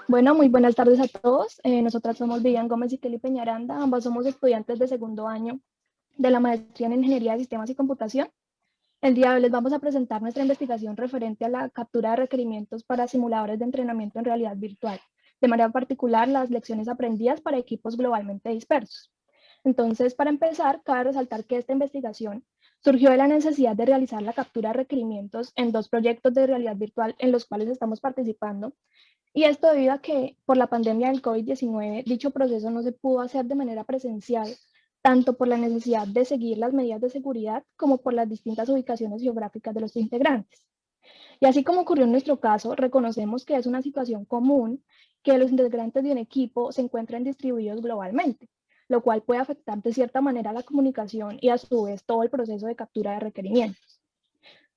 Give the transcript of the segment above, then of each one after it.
Bueno, muy buenas tardes a todos. Nosotras somos Vivian Gómez y Kelly Peñaranda. Ambas somos estudiantes de segundo año de la maestría en Ingeniería de Sistemas y Computación. El día de hoy les vamos a presentar nuestra investigación referente a la captura de requerimientos para simuladores de entrenamiento en realidad virtual, de manera particular las lecciones aprendidas para equipos globalmente dispersos. Entonces, para empezar, cabe resaltar que esta investigación surgió de la necesidad de realizar la captura de requerimientos en dos proyectos de realidad virtual en los cuales estamos participando, y esto debido a que por la pandemia del COVID-19 dicho proceso no se pudo hacer de manera presencial, tanto por la necesidad de seguir las medidas de seguridad como por las distintas ubicaciones geográficas de los integrantes. Y así como ocurrió en nuestro caso, reconocemos que es una situación común que los integrantes de un equipo se encuentren distribuidos globalmente, lo cual puede afectar de cierta manera la comunicación y a su vez todo el proceso de captura de requerimientos.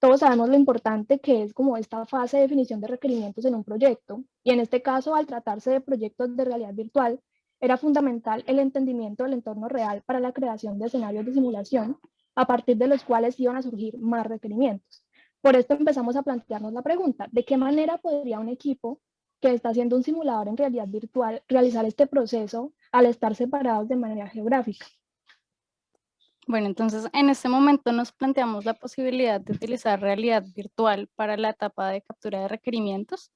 Todos sabemos lo importante que es como esta fase de definición de requerimientos en un proyecto, y en este caso, al tratarse de proyectos de realidad virtual, era fundamental el entendimiento del entorno real para la creación de escenarios de simulación, a partir de los cuales iban a surgir más requerimientos. Por esto empezamos a plantearnos la pregunta, ¿de qué manera podría un equipo que está haciendo un simulador en realidad virtual realizar este proceso al estar separados de manera geográfica? Bueno, entonces en este momento nos planteamos la posibilidad de utilizar realidad virtual para la etapa de captura de requerimientos.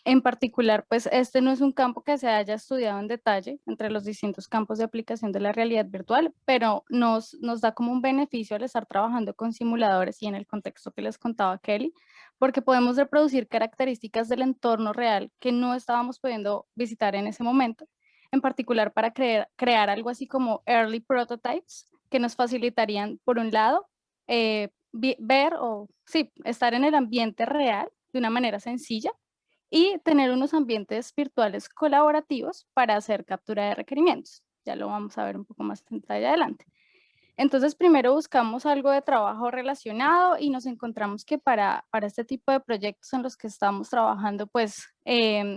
En particular, pues este no es un campo que se haya estudiado en detalle entre los distintos campos de aplicación de la realidad virtual, pero nos da como un beneficio al estar trabajando con simuladores y en el contexto que les contaba Kelly, porque podemos reproducir características del entorno real que no estábamos pudiendo visitar en ese momento, en particular para crear algo así como early prototypes que nos facilitarían, por un lado, ver o sí, estar en el ambiente real de una manera sencilla y tener unos ambientes virtuales colaborativos para hacer captura de requerimientos. Ya lo vamos a ver un poco más en detalle adelante. Entonces, primero buscamos algo de trabajo relacionado y nos encontramos que para este tipo de proyectos en los que estamos trabajando, pues,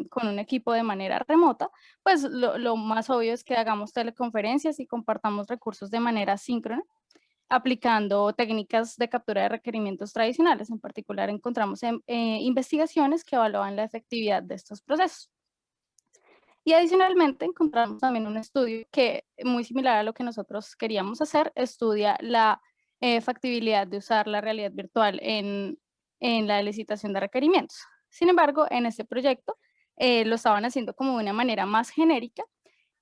con un equipo de manera remota, pues lo más obvio es que hagamos teleconferencias y compartamos recursos de manera síncrona, aplicando técnicas de captura de requerimientos tradicionales. En particular, encontramos investigaciones que evalúan la efectividad de estos procesos. Y adicionalmente encontramos también un estudio que, muy similar a lo que nosotros queríamos hacer, estudia la factibilidad de usar la realidad virtual en la licitación de requerimientos. Sin embargo, en este proyecto lo estaban haciendo como de una manera más genérica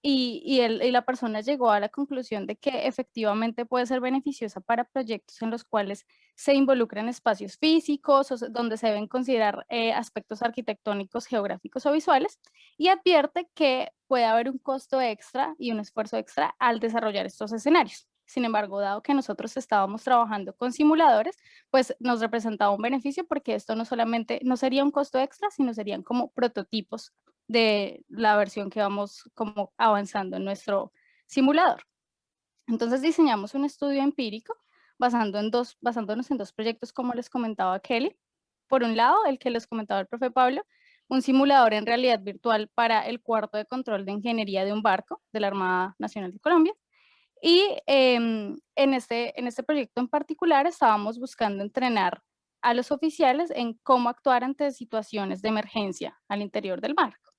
y la persona llegó a la conclusión de que efectivamente puede ser beneficiosa para proyectos en los cuales se involucran espacios físicos o donde se deben considerar aspectos arquitectónicos, geográficos o visuales, y advierte que puede haber un costo extra y un esfuerzo extra al desarrollar estos escenarios. Sin embargo, dado que nosotros estábamos trabajando con simuladores, pues nos representaba un beneficio porque esto no solamente no sería un costo extra, sino serían como prototipos de la versión que vamos como avanzando en nuestro simulador. Entonces diseñamos un estudio empírico basándonos en dos proyectos, como les comentaba Kelly. Por un lado, el que les comentaba el profe Pablo, un simulador en realidad virtual para el cuarto de control de ingeniería de un barco de la Armada Nacional de Colombia. Y en este proyecto en particular estábamos buscando entrenar a los oficiales en cómo actuar ante situaciones de emergencia al interior del barco.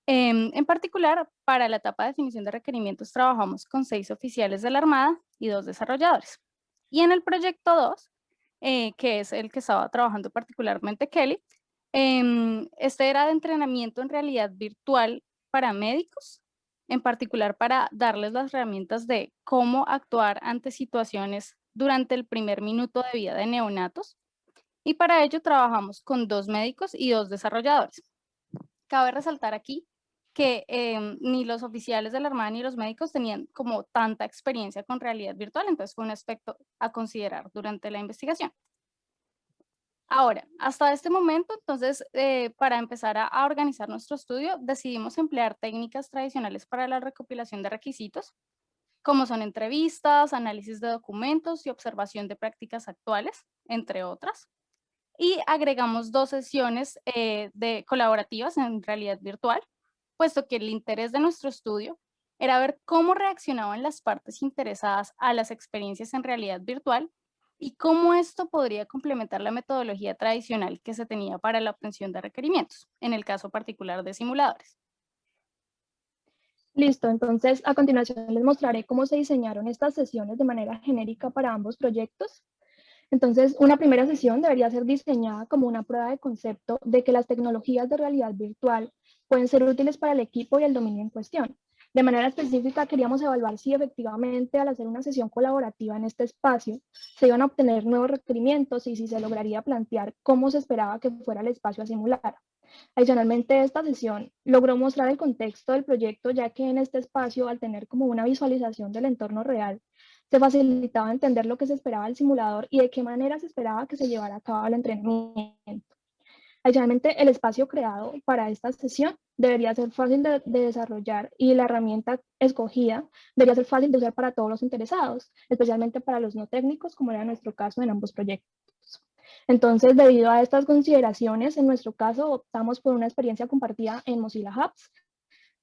En particular, para la etapa de definición de requerimientos trabajamos con 6 oficiales de la Armada y 2 desarrolladores. Y en el proyecto 2, que es el que estaba trabajando particularmente Kelly, este era de entrenamiento en realidad virtual para médicos, en particular para darles las herramientas de cómo actuar ante situaciones durante el primer minuto de vida de neonatos. Y para ello trabajamos con 2 médicos y 2 desarrolladores. Cabe resaltar aquí que ni los oficiales de la Armada ni los médicos tenían como tanta experiencia con realidad virtual, entonces fue un aspecto a considerar durante la investigación. Ahora, hasta este momento, entonces, para empezar a organizar nuestro estudio, decidimos emplear técnicas tradicionales para la recopilación de requisitos, como son entrevistas, análisis de documentos y observación de prácticas actuales, entre otras. Y agregamos 2 sesiones de colaborativas en realidad virtual, puesto que el interés de nuestro estudio era ver cómo reaccionaban las partes interesadas a las experiencias en realidad virtual y cómo esto podría complementar la metodología tradicional que se tenía para la obtención de requerimientos, en el caso particular de simuladores. Listo, entonces a continuación les mostraré cómo se diseñaron estas sesiones de manera genérica para ambos proyectos. Entonces, una primera sesión debería ser diseñada como una prueba de concepto de que las tecnologías de realidad virtual pueden ser útiles para el equipo y el dominio en cuestión. De manera específica, queríamos evaluar si efectivamente al hacer una sesión colaborativa en este espacio se iban a obtener nuevos requerimientos y si se lograría plantear cómo se esperaba que fuera el espacio a simular. Adicionalmente, esta sesión logró mostrar el contexto del proyecto, ya que en este espacio, al tener como una visualización del entorno real, se facilitaba entender lo que se esperaba del simulador y de qué manera se esperaba que se llevara a cabo el entrenamiento. Adicionalmente, el espacio creado para esta sesión debería ser fácil de desarrollar y la herramienta escogida debería ser fácil de usar para todos los interesados, especialmente para los no técnicos, como era nuestro caso en ambos proyectos. Entonces, debido a estas consideraciones, en nuestro caso optamos por una experiencia compartida en Mozilla Hubs,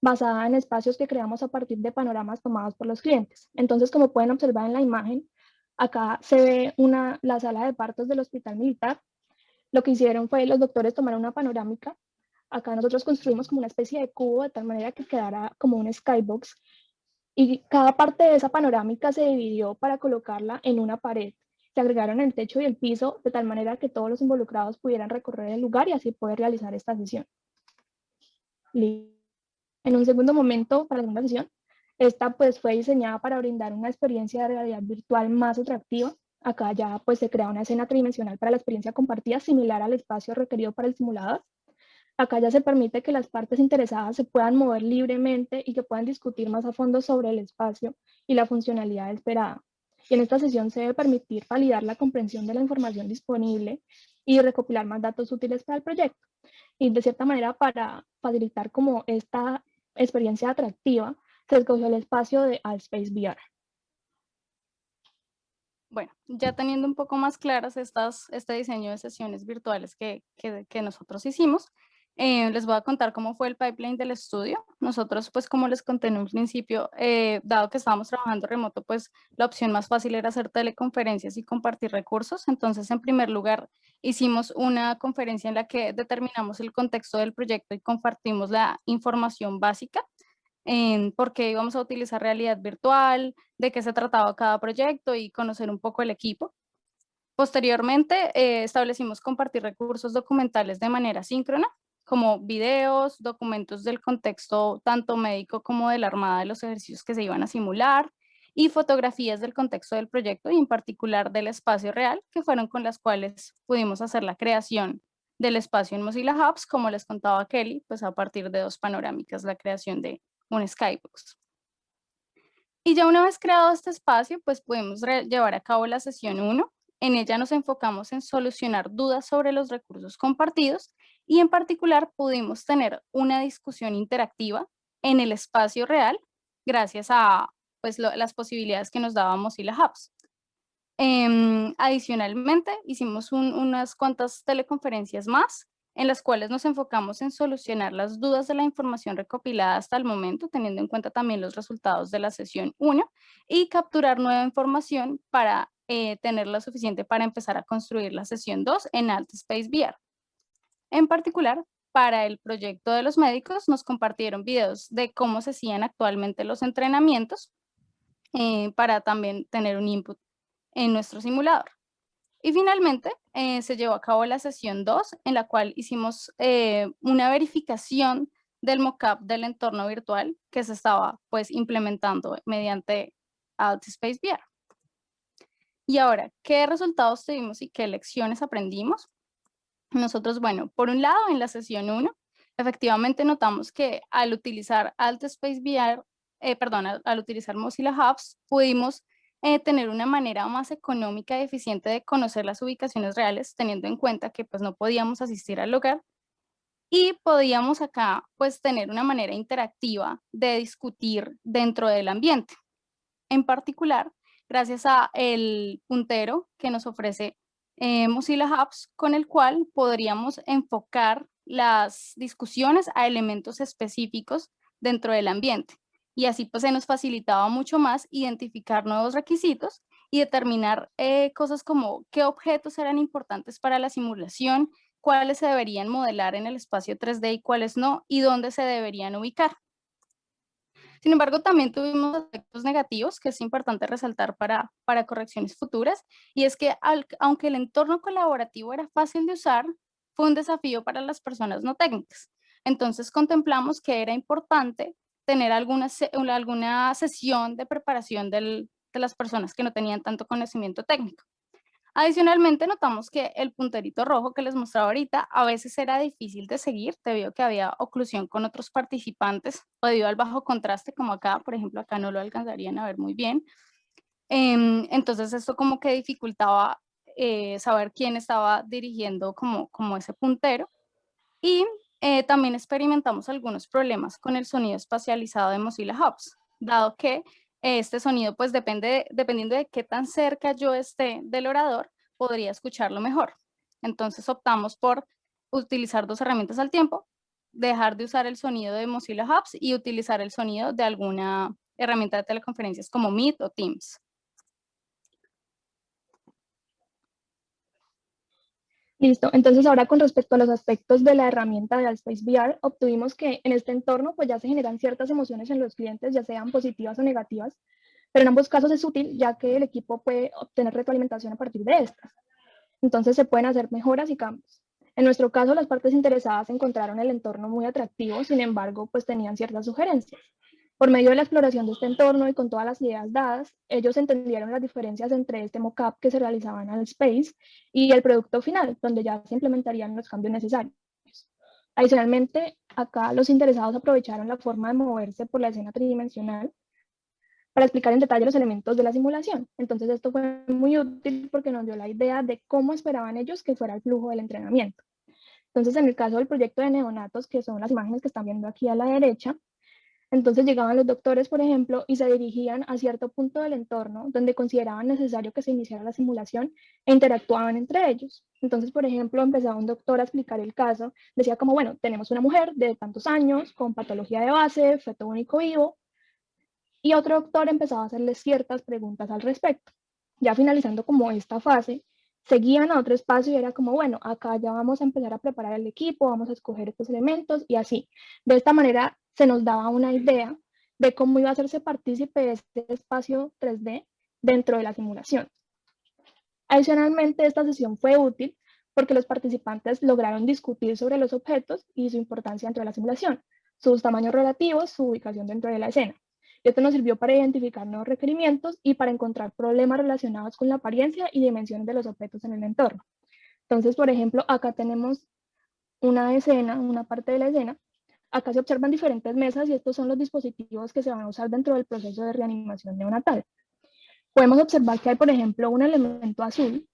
basada en espacios que creamos a partir de panoramas tomados por los clientes. Entonces, como pueden observar en la imagen, acá se ve la sala de partos del Hospital Militar. Lo que hicieron fue los doctores tomaron una panorámica. Acá nosotros construimos como una especie de cubo de tal manera que quedara como un skybox y cada parte de esa panorámica se dividió para colocarla en una pared. Se agregaron el techo y el piso de tal manera que todos los involucrados pudieran recorrer el lugar y así poder realizar esta sesión. En un segundo momento, para la segunda sesión, esta pues fue diseñada para brindar una experiencia de realidad virtual más atractiva. Acá ya pues se crea una escena tridimensional para la experiencia compartida similar al espacio requerido para el simulador. Acá ya se permite que las partes interesadas se puedan mover libremente y que puedan discutir más a fondo sobre el espacio y la funcionalidad esperada. Y en esta sesión se debe permitir validar la comprensión de la información disponible y recopilar más datos útiles para el proyecto. Y de cierta manera, para facilitar como esta experiencia atractiva, se escogió el espacio de Altspace VR. Bueno, ya teniendo un poco más claras este diseño de sesiones virtuales que nosotros hicimos, les voy a contar cómo fue el pipeline del estudio. Nosotros, pues como les conté en un principio, dado que estábamos trabajando remoto, pues la opción más fácil era hacer teleconferencias y compartir recursos. Entonces, en primer lugar, hicimos una conferencia en la que determinamos el contexto del proyecto y compartimos la información básica en por qué íbamos a utilizar realidad virtual, de qué se trataba cada proyecto y conocer un poco el equipo. Posteriormente, establecimos compartir recursos documentales de manera síncrona, como videos, documentos del contexto tanto médico como de la Armada de los ejercicios que se iban a simular, y fotografías del contexto del proyecto y en particular del espacio real, que fueron con las cuales pudimos hacer la creación del espacio en Mozilla Hubs, como les contaba Kelly, pues a partir de dos panorámicas, la creación de un Skybox. Y ya una vez creado este espacio, pues pudimos llevar a cabo la sesión 1. En ella nos enfocamos en solucionar dudas sobre los recursos compartidos y en particular pudimos tener una discusión interactiva en el espacio real gracias a pues, las posibilidades que nos daba Mozilla Hubs. Adicionalmente, hicimos unas cuantas teleconferencias más en las cuales nos enfocamos en solucionar las dudas de la información recopilada hasta el momento, teniendo en cuenta también los resultados de la sesión 1 y capturar nueva información para tenerla suficiente para empezar a construir la sesión 2 en AltSpace VR. En particular, para el proyecto de los médicos nos compartieron videos de cómo se hacían actualmente los entrenamientos para también tener un input en nuestro simulador. Y finalmente se llevó a cabo la sesión 2, en la cual hicimos una verificación del mockup del entorno virtual que se estaba pues implementando mediante AltSpace VR. Y ahora, ¿qué resultados tuvimos y qué lecciones aprendimos? Nosotros, bueno, por un lado, en la sesión 1, efectivamente notamos que al utilizar AltSpace VR, al utilizar Mozilla Hubs, pudimos tener una manera más económica y eficiente de conocer las ubicaciones reales, teniendo en cuenta que pues no podíamos asistir al lugar y podíamos acá pues tener una manera interactiva de discutir dentro del ambiente. En particular, gracias a el puntero que nos ofrece Mozilla Hubs, con el cual podríamos enfocar las discusiones a elementos específicos dentro del ambiente. y así pues se nos facilitaba mucho más identificar nuevos requisitos y determinar cosas como qué objetos eran importantes para la simulación, cuáles se deberían modelar en el espacio 3D y cuáles no, y dónde se deberían ubicar. Sin embargo, también tuvimos aspectos negativos que es importante resaltar para correcciones futuras, y es que aunque el entorno colaborativo era fácil de usar, fue un desafío para las personas no técnicas. Entonces contemplamos que era importante tener alguna sesión de preparación de las personas que no tenían tanto conocimiento técnico. Adicionalmente, notamos que el punterito rojo que les mostraba ahorita a veces era difícil de seguir debido a que había oclusión con otros participantes o debido al bajo contraste, como acá, por ejemplo, acá no lo alcanzarían a ver muy bien. Entonces, esto como que dificultaba saber quién estaba dirigiendo como ese puntero. Y también experimentamos algunos problemas con el sonido espacializado de Mozilla Hubs, dado que este sonido, pues dependiendo de qué tan cerca yo esté del orador, podría escucharlo mejor. Entonces optamos por utilizar dos herramientas al tiempo, dejar de usar el sonido de Mozilla Hubs y utilizar el sonido de alguna herramienta de teleconferencias como Meet o Teams. Listo, entonces ahora con respecto a los aspectos de la herramienta de Altspace VR, obtuvimos que en este entorno pues ya se generan ciertas emociones en los clientes, ya sean positivas o negativas, pero en ambos casos es útil ya que el equipo puede obtener retroalimentación a partir de estas. Entonces se pueden hacer mejoras y cambios. En nuestro caso, las partes interesadas encontraron el entorno muy atractivo, sin embargo, pues tenían ciertas sugerencias. Por medio de la exploración de este entorno y con todas las ideas dadas, ellos entendieron las diferencias entre este mockup que se realizaba en Altspace y el producto final, donde ya se implementarían los cambios necesarios. Adicionalmente, acá los interesados aprovecharon la forma de moverse por la escena tridimensional para explicar en detalle los elementos de la simulación. Entonces esto fue muy útil porque nos dio la idea de cómo esperaban ellos que fuera el flujo del entrenamiento. Entonces en el caso del proyecto de neonatos, que son las imágenes que están viendo aquí a la derecha, entonces llegaban los doctores, por ejemplo, y se dirigían a cierto punto del entorno donde consideraban necesario que se iniciara la simulación e interactuaban entre ellos. Entonces, por ejemplo, empezaba un doctor a explicar el caso, decía como, bueno, tenemos una mujer de tantos años con patología de base, feto único vivo, y otro doctor empezaba a hacerles ciertas preguntas al respecto. Ya finalizando como esta fase, seguían a otro espacio y era como, bueno, acá ya vamos a empezar a preparar el equipo, vamos a escoger estos elementos y así. De esta manera se nos daba una idea de cómo iba a hacerse partícipe de este espacio 3D dentro de la simulación. Adicionalmente, esta sesión fue útil porque los participantes lograron discutir sobre los objetos y su importancia dentro de la simulación, sus tamaños relativos, su ubicación dentro de la escena. Esto nos sirvió para identificar nuevos requerimientos y para encontrar problemas relacionados con la apariencia y dimensiones de los objetos en el entorno. Entonces, por ejemplo, acá tenemos una escena, una parte de la escena. Acá se observan diferentes mesas y estos son los dispositivos que se van a usar dentro del proceso de reanimación neonatal. Podemos observar que hay, por ejemplo, un elemento azul.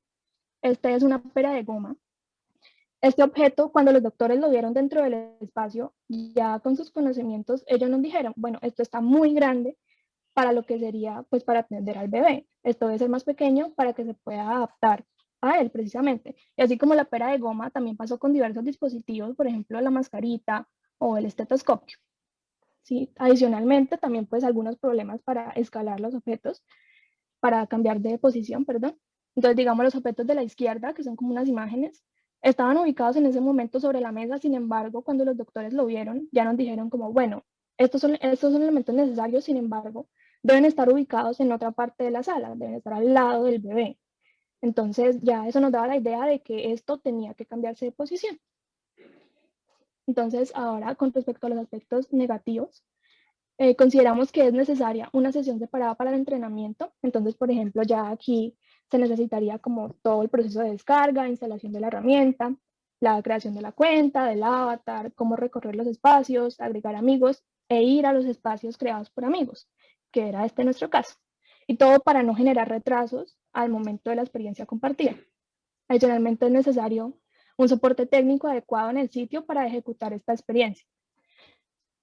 Este es una pera de goma. Este objeto, cuando los doctores lo vieron dentro del espacio, ya con sus conocimientos, ellos nos dijeron, bueno, esto está muy grande para lo que sería, pues, para atender al bebé. Esto debe ser más pequeño para que se pueda adaptar a él, precisamente. Y así como la pera de goma, también pasó con diversos dispositivos, por ejemplo, la mascarita o el estetoscopio. ¿Sí? Adicionalmente, también, pues, algunos problemas para escalar los objetos, para cambiar de posición, perdón. Entonces, digamos, los objetos de la izquierda, que son como unas imágenes, estaban ubicados en ese momento sobre la mesa, sin embargo, cuando los doctores lo vieron, ya nos dijeron como, bueno, estos son elementos necesarios, sin embargo, deben estar ubicados en otra parte de la sala, deben estar al lado del bebé. Entonces, ya eso nos daba la idea de que esto tenía que cambiarse de posición. Entonces, ahora, con respecto a los aspectos negativos, consideramos que es necesaria una sesión separada para el entrenamiento. Entonces, por ejemplo, ya aquí se necesitaría como todo el proceso de descarga, instalación de la herramienta, la creación de la cuenta, del avatar, cómo recorrer los espacios, agregar amigos e ir a los espacios creados por amigos, que era este nuestro caso. Y todo para no generar retrasos al momento de la experiencia compartida. Adicionalmente es necesario un soporte técnico adecuado en el sitio para ejecutar esta experiencia.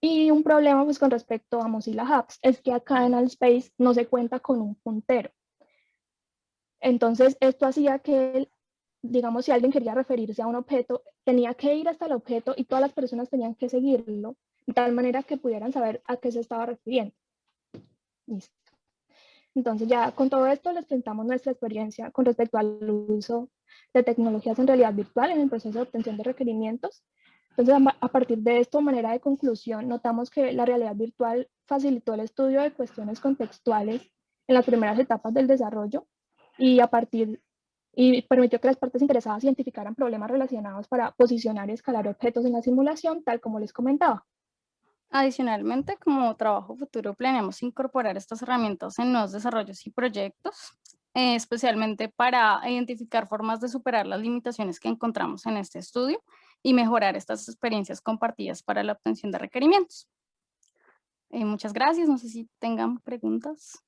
Y un problema pues con respecto a Mozilla Hubs es que acá en Altspace no se cuenta con un puntero. Entonces esto hacía que, digamos, si alguien quería referirse a un objeto, tenía que ir hasta el objeto y todas las personas tenían que seguirlo de tal manera que pudieran saber a qué se estaba refiriendo. Listo. Entonces ya con todo esto les presentamos nuestra experiencia con respecto al uso de tecnologías en realidad virtual en el proceso de obtención de requerimientos. Entonces a partir de esto, manera de conclusión, notamos que la realidad virtual facilitó el estudio de cuestiones contextuales en las primeras etapas del desarrollo y y permitió que las partes interesadas identificaran problemas relacionados para posicionar y escalar objetos en la simulación, tal como les comentaba. Adicionalmente, como trabajo futuro, planeamos incorporar estas herramientas en nuevos desarrollos y proyectos, especialmente para identificar formas de superar las limitaciones que encontramos en este estudio y mejorar estas experiencias compartidas para la obtención de requerimientos. Muchas gracias. No sé si tengan preguntas.